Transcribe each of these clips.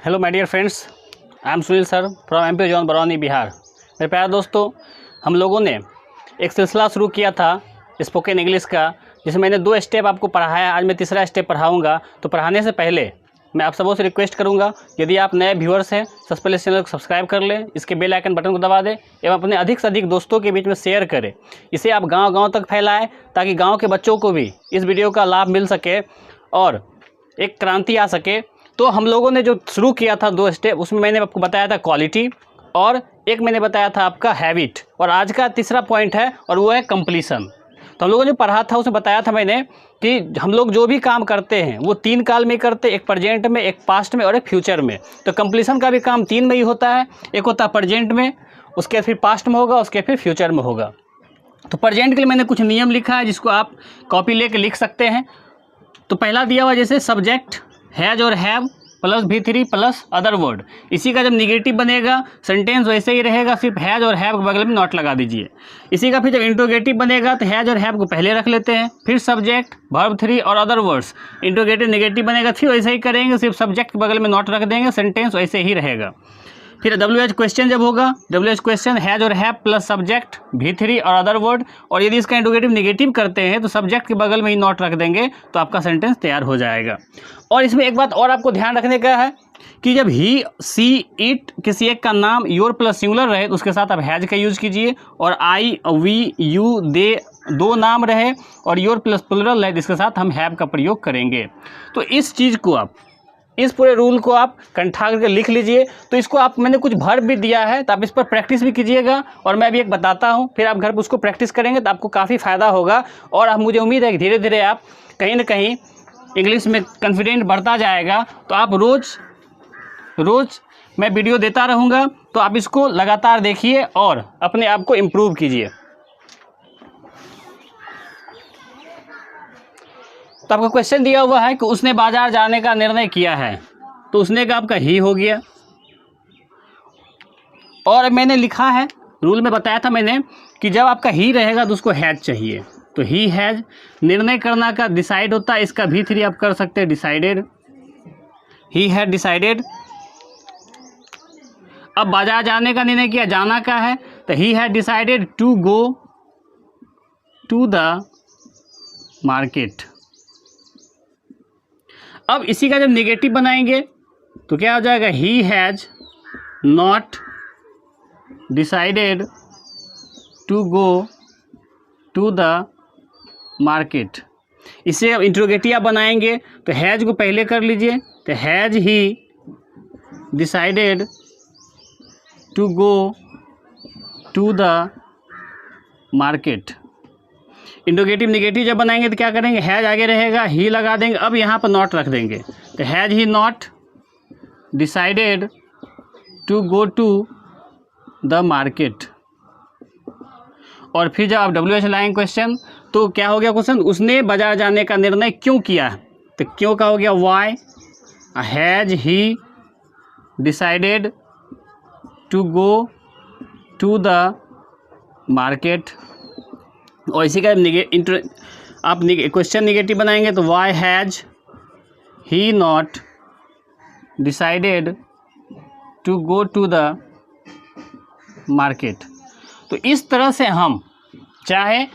Hello my dear friends, I am Sunil sir from MP zone Barauni Bihar. मेरे प्यारे दोस्तों, हम लोगों ने एक सिलसिला शुरू किया था स्पोकन इंग्लिश का, जिसमें मैंने 2 स्टेप आपको पढ़ाया। आज मैं तीसरा स्टेप पढ़ाऊंगा। तो पढ़ाने से पहले मैं आप सबों से रिक्वेस्ट करूंगा, यदि आप नए व्यूअर्स हैं, सबसे पहले चैनल को सब्सक्राइब कर लें, इसके बेल आइकन बटन को दबा दें एवं अपने अधिक से अधिक दोस्तों के बीच में शेयर करें। इसे आप गाँव-गाँव तक फैलाएँ ताकि गाँव के बच्चों को भी इस वीडियो का लाभ मिल सके और एक क्रांति आ सके। तो हम लोगों ने जो शुरू किया था 2 स्टेप, उसमें मैंने आपको बताया था क्वालिटी और एक मैंने बताया था आपका हैबिट, और आज का तीसरा पॉइंट है और वो है कंप्लीशन। तो हम लोगों ने पढ़ा था, उसमें बताया था मैंने कि हम लोग जो भी काम करते हैं वो 3 काल में करते हैं, एक प्रेजेंट में, एक पास्ट में और एक फ्यूचर में। तो कंप्लीशन का भी काम 3 में ही होता है। एक होता है प्रेजेंट में, उसके फिर पास्ट में होगा, उसके फिर फ्यूचर में होगा। तो प्रेजेंट के लिए मैंने कुछ नियम लिखा है जिसको आप कॉपी लेके लिख सकते हैं। तो पहला दिया हुआ जैसे सब्जेक्ट हैज और have plus V3 plus other word. इसी का जब निगेटिव बनेगा सेंटेंस वैसे ही रहेगा, सिर्फ हैज और हैव के बगल में नॉट लगा दीजिए। इसी का फिर जब इंट्रोगेटिव बनेगा तो हैज और हैव को पहले रख लेते हैं, फिर सब्जेक्ट वर्ब 3 और अदर वर्ड्स। इंट्रोगेटिव निगेटिव बनेगा, फिर वैसे ही करेंगे, सिर्फ सब्जेक्ट के बगल में नॉट रख देंगे, सेंटेंस वैसे ही रहेगा। फिर WH क्वेश्चन जब होगा, WH क्वेश्चन हैज और हैव प्लस सब्जेक्ट V3 और अदर वर्ड, और यदि इसका इंट्रोगेटिव निगेटिव करते हैं तो सब्जेक्ट के बगल में ही नॉट रख देंगे, तो आपका सेंटेंस तैयार हो जाएगा। और इसमें एक बात और आपको ध्यान रखने का है कि जब ही, सी, इट किसी एक का नाम योर प्लस सिंगुलर रहे तो उसके साथ आप हैज का यूज़ कीजिए, और आई, वी, यू, दे 2 नाम रहे और योर प्लस प्लुरल है जिसके साथ हम हैव का प्रयोग करेंगे। तो इस चीज़ को आप, इस पूरे रूल को आप कंठा करके लिख लीजिए। तो इसको आप, मैंने कुछ वर्ब भी दिया है तो आप इस पर प्रैक्टिस भी कीजिएगा, और मैं भी एक बताता हूँ, फिर आप घर पर उसको प्रैक्टिस करेंगे तो आपको काफ़ी फ़ायदा होगा। और आप, मुझे उम्मीद है कि धीरे धीरे आप कहीं ना कहीं इंग्लिश में कॉन्फिडेंट बढ़ता जाएगा। तो आप रोज़ मैं वीडियो देता रहूँगा, तो आप इसको लगातार देखिए और अपने आप को इम्प्रूव कीजिए। तो आपका क्वेश्चन दिया हुआ है कि उसने बाजार जाने का निर्णय किया है, तो उसने का आपका ही हो गया। और मैंने लिखा है, रूल में बताया था मैंने कि जब आपका ही रहेगा तो उसको हैज चाहिए, तो ही हैज। निर्णय करना का डिसाइड होता है, इसका V3 आप कर सकते हैं डिसाइडेड, ही हैड डिसाइडेड। अब बाजार जाने का निर्णय किया, जाना का है, तो he had decided to go to the market. अब इसी का जब नेगेटिव बनाएंगे तो क्या हो जाएगा, he has not decided to go to the market. इसे अब इंट्रोगेटिव बनाएंगे तो हैज को पहले कर लीजिए, तो has he decided to go to the market. Interrogative negative जब बनाएंगे तो क्या करेंगे, हैज आगे रहेगा, ही लगा देंगे, अब यहाँ पर नॉट रख देंगे, तो has he not decided to go to the market. और फिर जब आप WH लाएंगे क्वेश्चन, तो क्या हो गया क्वेश्चन, उसने बाजार जाने का निर्णय क्यों किया, तो क्यों का हो गया why. Has he decided to go to the market. और इसी का आप क्वेश्चन निगेटिव बनाएंगे तो why has he not decided to go to the market. तो इस तरह से हम चाहे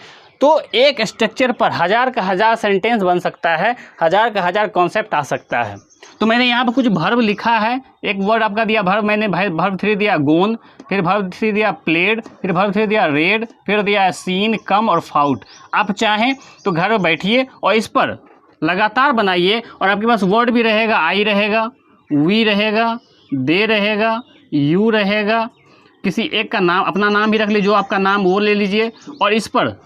तो एक स्ट्रक्चर पर 1000 का 1000 सेंटेंस बन सकता है, 1000 का 1000 कॉन्सेप्ट आ सकता है। तो मैंने यहाँ पर कुछ वर्ब लिखा है, एक वर्ड आपका दिया वर्ब, मैंने वर्ब 3 दिया गोन, फिर वर्ब 3 दिया प्लेड, फिर वर्ब 3 दिया रेड, फिर दिया सीन, कम और फाउट। आप चाहें तो घर में बैठिए और इस पर लगातार बनाइए, और आपके पास वर्ड भी रहेगा, आई रहेगा, वी रहेगा, दे रहेगा, यू रहेगा, किसी एक का नाम, अपना नाम भी रख लीजिए, जो आपका नाम वो ले लीजिए, और इस पर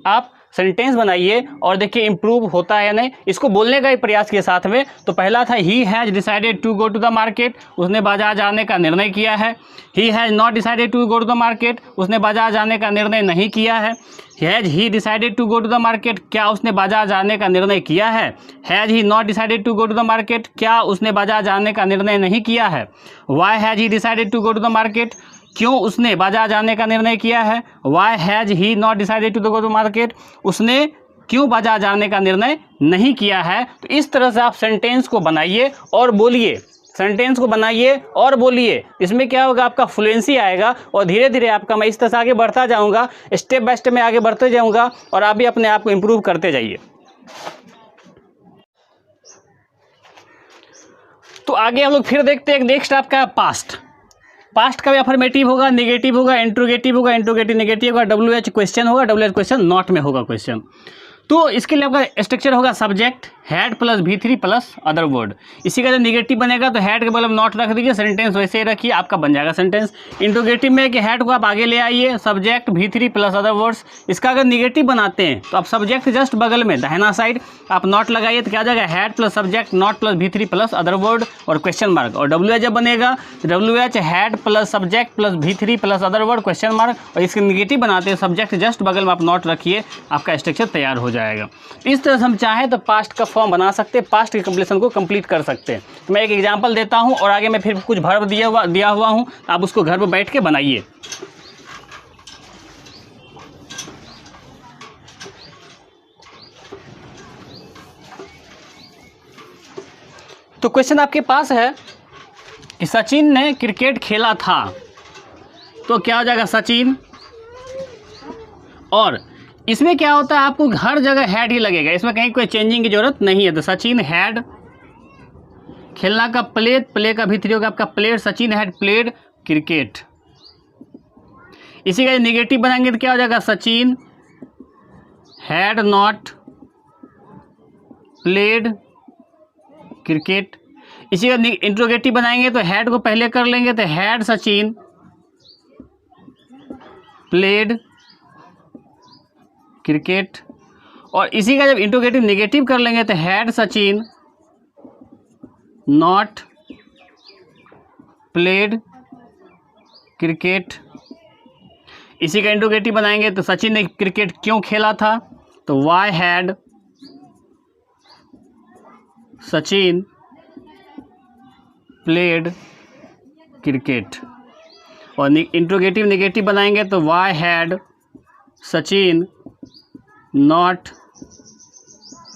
आप सेंटेंस बनाइए और देखिए इम्प्रूव होता है या नहीं। इसको बोलने का ही प्रयास किए साथ में। तो पहला था he has decided to go to the market, उसने बाजार जाने का निर्णय किया है। He has not decided to go to the market, उसने बाजार जाने का निर्णय नहीं किया है। Has he decided to go to the market, क्या उसने बाजार जाने का निर्णय किया है। Has he not decided to go to the market, क्या उसने बाजार जाने का निर्णय नहीं किया है। Why has he decided to go to the market, क्यों उसने बाजार जाने का निर्णय किया है। Why has he not decided to go to market, उसने क्यों बाजार जाने का निर्णय नहीं किया है। तो इस तरह से आप सेंटेंस को बनाइए और बोलिए, सेंटेंस को बनाइए और बोलिए। इसमें क्या होगा, आपका फ्लुएंसी आएगा और धीरे धीरे आपका, मैं इस तरह से आगे बढ़ता जाऊँगा, स्टेप बाय स्टेप मैं आगे बढ़ते जाऊँगा और आप भी अपने आप को इम्प्रूव करते जाइए। तो आगे हम लोग फिर देखते हैं, नेक्स्ट आपका पास्ट। पास्ट का भी अफर्मेटिव होगा, नेगेटिव होगा, इंट्रोगेटिव होगा, इंट्रोगेटिव नेगेटिव होगा, WH क्वेश्चन होगा, WH क्वेश्चन नॉट में होगा क्वेश्चन। तो इसके लिए आपका स्ट्रक्चर होगा subject had plus V3 plus other word. इसी का जब निगेटिव बनेगा तो हैड के बगल में नॉट रख दीजिए, सेंटेंस वैसे ही रखिए, आपका बन जाएगा सेंटेंस। इंट्रोगेटिव में कि हैड को आप आगे ले आइए, subject V3 plus other words. इसका अगर निगेटिव बनाते हैं तो आप सब्जेक्ट जस्ट बगल में दाहिना साइड आप नॉट लगाइए तो क्या आ जाएगा, had plus subject not plus V3 plus other word और क्वेश्चन मार्क। और WH जब बनेगा तो WH had plus subject plus V3 plus other word question mark, और इसके निगेटिव बनाते हैं सब्जेक्ट जस्ट बगल में आप नॉट रखिए, आपका स्ट्रक्चर तैयार हो जाएगा। इस तरह से हम चाहें तो पास्ट का फॉर्म बना सकते हैं, पास्ट के कंप्लीशन को कंप्लीट कर सकते हैं। तो मैं एक एग्जांपल देता हूं और आगे मैं फिर कुछ वर्ब दिया हुआ हूं, आप उसको घर पर बैठ के बनाइए। तो क्वेश्चन आपके पास है कि सचिन ने क्रिकेट खेला था, तो क्या हो जाएगा सचिन, और इसमें क्या होता है, आपको हर जगह हैड ही लगेगा, इसमें कहीं कोई चेंजिंग की जरूरत नहीं है। तो सचिन हैड, खेलना का प्लेड, प्ले का V3 होगा आपका played, Sachin had played cricket. इसी का निगेटिव बनाएंगे तो क्या हो जाएगा, Sachin had not played cricket. इसी का इंट्रोगेटिव बनाएंगे तो हैड को पहले कर लेंगे तो हैड सचिन प्लेड क्रिकेट, और इसी का जब इंट्रोगेटिव नेगेटिव कर लेंगे तो had Sachin not played cricket. इसी का इंट्रोगेटिव बनाएंगे तो सचिन ने क्रिकेट क्यों खेला था, तो why had Sachin played cricket, और इंट्रोगेटिव नेगेटिव बनाएंगे तो why had Sachin not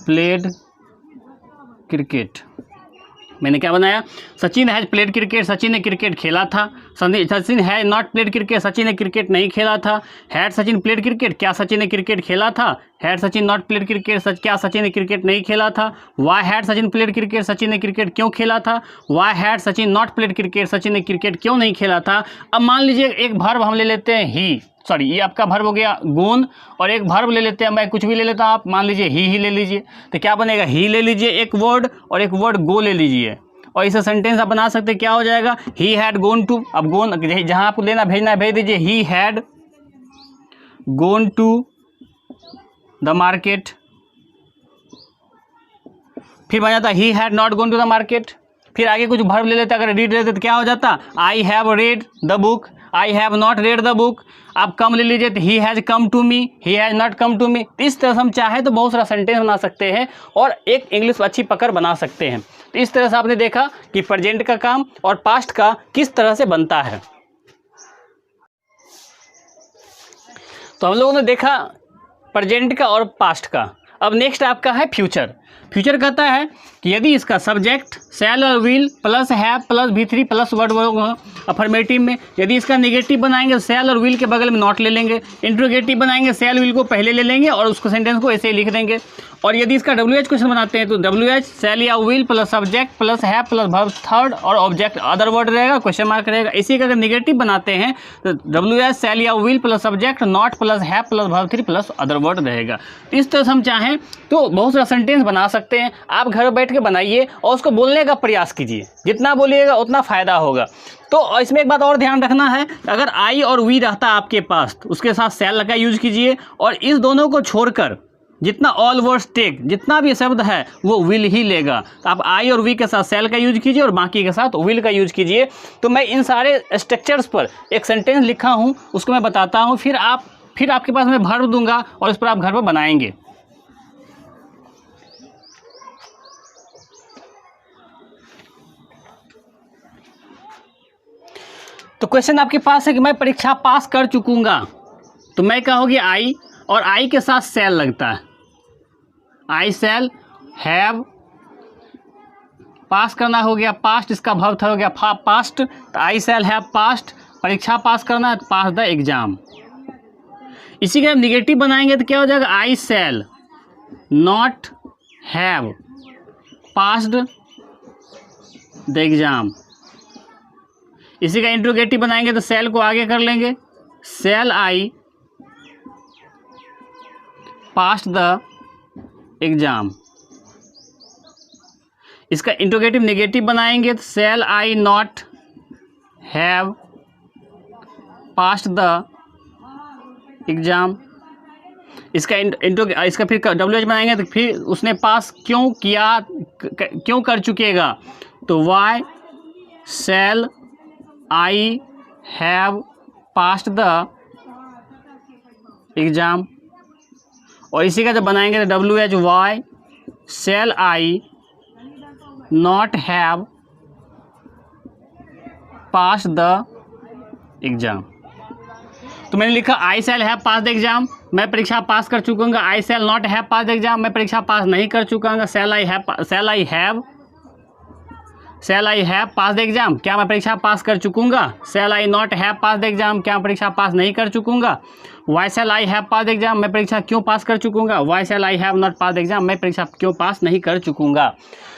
played cricket. मैंने क्या बनाया, Sachin has played cricket, Sachin ने क्रिकेट खेला था, Sachin has not played cricket, Sachin ने क्रिकेट नहीं खेला था। हैड सचिन प्लेड क्रिकेट, क्या सचिन ने क्रिकेट खेला था, had Sachin not played cricket, क्या सचिन ने क्रिकेट नहीं खेला था। Why had Sachin played cricket, Sachin ने क्रिकेट क्यों खेला था। Why had Sachin not played cricket, Sachin ने क्रिकेट क्यों नहीं खेला था। अब मान लीजिए एक वर्ब हम ले लेते हैं ही, सॉरी ये आपका वर्ब हो गया गोन, और एक वर्ब ले लेते हैं, मैं कुछ भी ले लेता हूँ, आप मान लीजिए ही ले लीजिए, तो क्या बनेगा, ही ले लीजिए एक वर्ड और एक वर्ड गो ले लीजिए, और इसे सेंटेंस आप बना सकते हैं। क्या हो जाएगा, ही हैड गोन टू, अब गोन जहाँ आपको लेना भेजना है भेज दीजिए, he had gone to the market. फिर बन जाता he had not gone to the market. फिर आगे कुछ वर्ब ले लेते, अगर रीड लेते तो क्या हो जाता, I have read the book, I have not read the book. आप कम ले लीजिए तो he has come to me, he has not come to me. इस तरह से हम चाहे तो बहुत सारा सेंटेंस बना सकते हैं और एक इंग्लिश अच्छी पकड़ बना सकते हैं। तो इस तरह से आपने देखा कि प्रेजेंट का काम और पास्ट का किस तरह से बनता है। तो हम लोगों ने देखा प्रेजेंट का और पास्ट का। अब नेक्स्ट आपका है फ्यूचर। फ्यूचर कहता है कि यदि इसका सब्जेक्ट शैल और will plus have plus V3 plus word affirmative में, यदि इसका नेगेटिव बनाएंगे शैल और विल के बगल में नॉट ले लेंगे, इंट्रोगेटिव बनाएंगे शैल विल को पहले ले लेंगे और उसको सेंटेंस को ऐसे ही लिख देंगे। और यदि इसका WH क्वेश्चन बनाते हैं तो WH शैल या will plus subject plus have plus verb third और ऑब्जेक्ट अदर वर्ड रहेगा, क्वेश्चन मार्क रहेगा। इसी का अगर नेगेटिव बनाते हैं तो WH शैल या will plus subject not plus have plus verb 3 plus other word रहेगा। इस तरह से हम चाहें तो बहुत सारा सेंटेंस बना सकते हैं। आप घर बैठ के बनाइए और उसको बोलने का प्रयास कीजिए, जितना बोलिएगा उतना फ़ायदा होगा। तो इसमें एक बात और ध्यान रखना है, अगर आई और वी रहता है आपके पास तो उसके साथ शैल का यूज कीजिए, और इस दोनों को छोड़कर जितना ऑल वर्ड्स टेक जितना भी शब्द है वो विल ही लेगा। तो आप आई और वी के साथ शैल का यूज कीजिए और बाकी के साथ विल का यूज कीजिए। तो मैं इन सारे स्ट्रक्चर्स पर एक सेंटेंस लिखा हूँ, उसको मैं बताता हूँ, फिर आपके पास मैं वर्ब दूंगा और उस पर आप घर पर बनाएंगे। तो क्वेश्चन आपके पास है कि मैं परीक्षा पास कर चुकूंगा, तो मैं क्या होगी आई, और आई के साथ शैल लगता है, आई शैल हैव पास करना हो गया पास्ट, इसका वर्ब था हो गया पास्ट, तो आई शैल हैव पास्ट, परीक्षा पास करना है, पास द एग्जाम। इसी का निगेटिव बनाएंगे तो क्या हो जाएगा, I shall not have passed the exam. इसी का इंट्रोगेटिव बनाएंगे तो शैल को आगे कर लेंगे, shall I passed the exam. इसका इंट्रोगेटिव नेगेटिव बनाएंगे तो shall I not have passed the exam. इसका फिर WH बनाएंगे तो फिर उसने पास क्यों किया, क्यों कर चुकेगा, तो why shall I have passed the exam. और इसी का जब बनाएंगे तो WH why shall I not have pass the exam. तो मैंने लिखा I shall have pass the exam, मैं परीक्षा पास कर चुकूंगा। I shall not have pass the exam, मैं परीक्षा पास नहीं कर चुकांगा। Shall I have pass the exam, क्या मैं परीक्षा पास कर चुकूंगा। Shall I not have pass the exam, क्या मैं परीक्षा पास नहीं कर चुकूंगा। Why shall I have pass the exam, मैं परीक्षा क्यों पास कर चुकूंगा। Why shall I have not pass the exam, मैं परीक्षा क्यों पास नहीं कर चुकूंगा।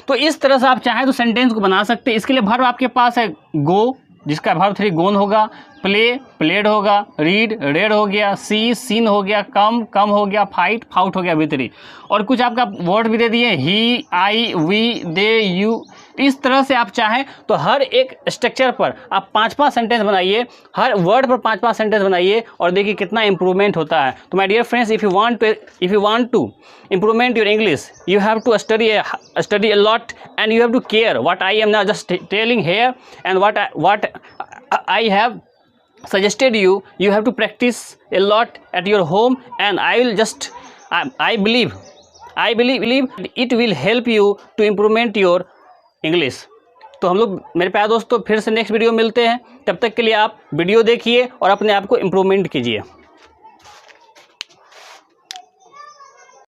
तो इस तरह से आप चाहें तो सेंटेंस को बना सकते हैं। इसके लिए वर्ब आपके पास है गो, जिसका वर्ब 3 गोन होगा, प्ले प्लेड होगा, रीड रेड हो गया, सी सीन हो गया, कम हो गया, फाइट फाउट हो गया वितरी। और कुछ आपका वर्ड भी दे दिए, ही आई वी दे यू। इस तरह से आप चाहें तो हर एक स्ट्रक्चर पर आप 5-5 सेंटेंस बनाइए, हर वर्ड पर 5-5 सेंटेंस बनाइए और देखिए कितना इंप्रूवमेंट होता है। तो my dear friends, if you want to improvement your English, you have to study a lot and you have to care what I am now just telling here, and what I have suggested you have to practice a lot at your home, and I will just I believe it will help you to improvement your English। तो हम लोग मेरे प्यारे दोस्तों फिर से next video मिलते हैं, तब तक के लिए आप वीडियो देखिए और अपने आप को इम्प्रूवमेंट कीजिए।